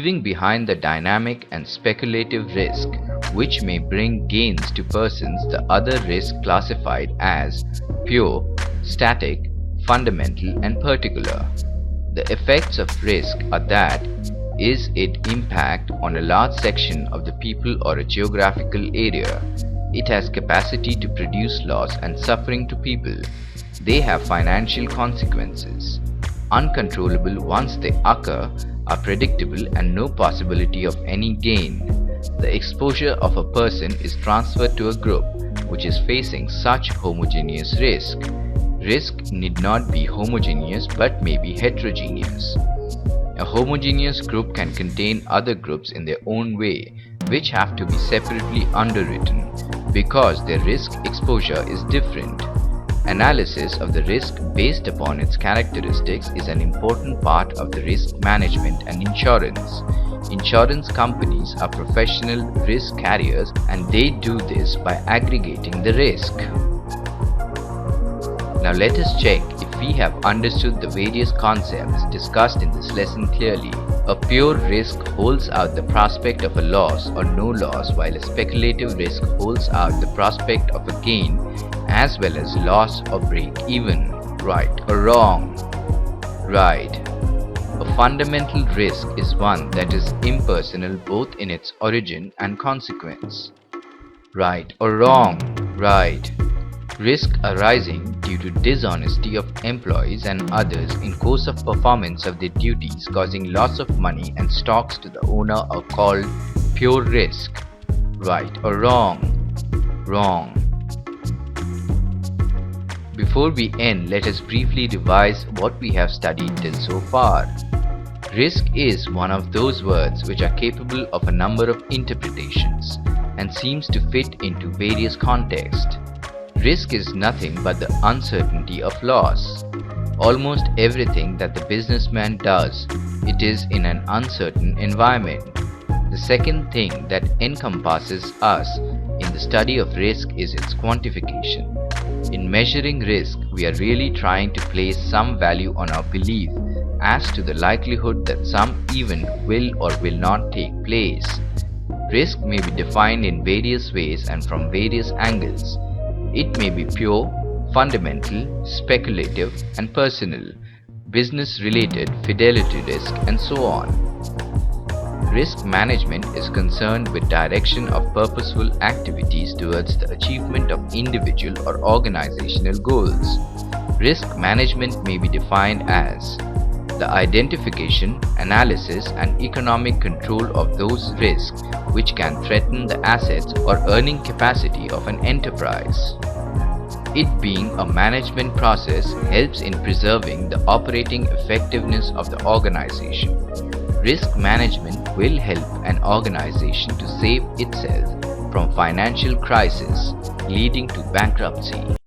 leaving behind the dynamic and speculative risk which may bring gains to persons. The other risk classified as pure, static, fundamental and particular. The effects of risk are that is it impact on a large section of the people or a geographical area. It has capacity to produce loss and suffering to people. They have financial consequences. Uncontrollable once they occur, are predictable and no possibility of any gain. The exposure of a person is transferred to a group which is facing such homogeneous risk. Risk need not be homogeneous but may be heterogeneous. A homogeneous group can contain other groups in their own way, which have to be separately underwritten because their risk exposure is different. Analysis of the risk based upon its characteristics is an important part of the risk management and insurance. Insurance companies are professional risk carriers and they do this by aggregating the risk. Now let us check if we have understood the various concepts discussed in this lesson clearly. A pure risk holds out the prospect of a loss or no loss, while a speculative risk holds out the prospect of a gain as well as loss or break even. Right or wrong? Right. A fundamental risk is one that is impersonal both in its origin and consequence. Right or wrong? Right. Risk arising due to dishonesty of employees and others in course of performance of their duties causing loss of money and stocks to the owner are called pure risk. Right or wrong? Wrong. Before we end, let us briefly revise what we have studied till so far. Risk is one of those words which are capable of a number of interpretations and seems to fit into various contexts. Risk is nothing but the uncertainty of loss. Almost everything that the businessman does, it is in an uncertain environment. The second thing that encompasses us in the study of risk is its quantification. In measuring risk, we are really trying to place some value on our belief as to the likelihood that some event will or will not take place. Risk may be defined in various ways and from various angles. It may be pure, fundamental, speculative and personal, business-related, fidelity risk and so on. Risk management is concerned with direction of purposeful activities towards the achievement of individual or organizational goals. Risk management may be defined as the identification, analysis and economic control of those risks which can threaten the assets or earning capacity of an enterprise. It being a management process helps in preserving the operating effectiveness of the organization. Risk management will help an organization to save itself from financial crisis leading to bankruptcy.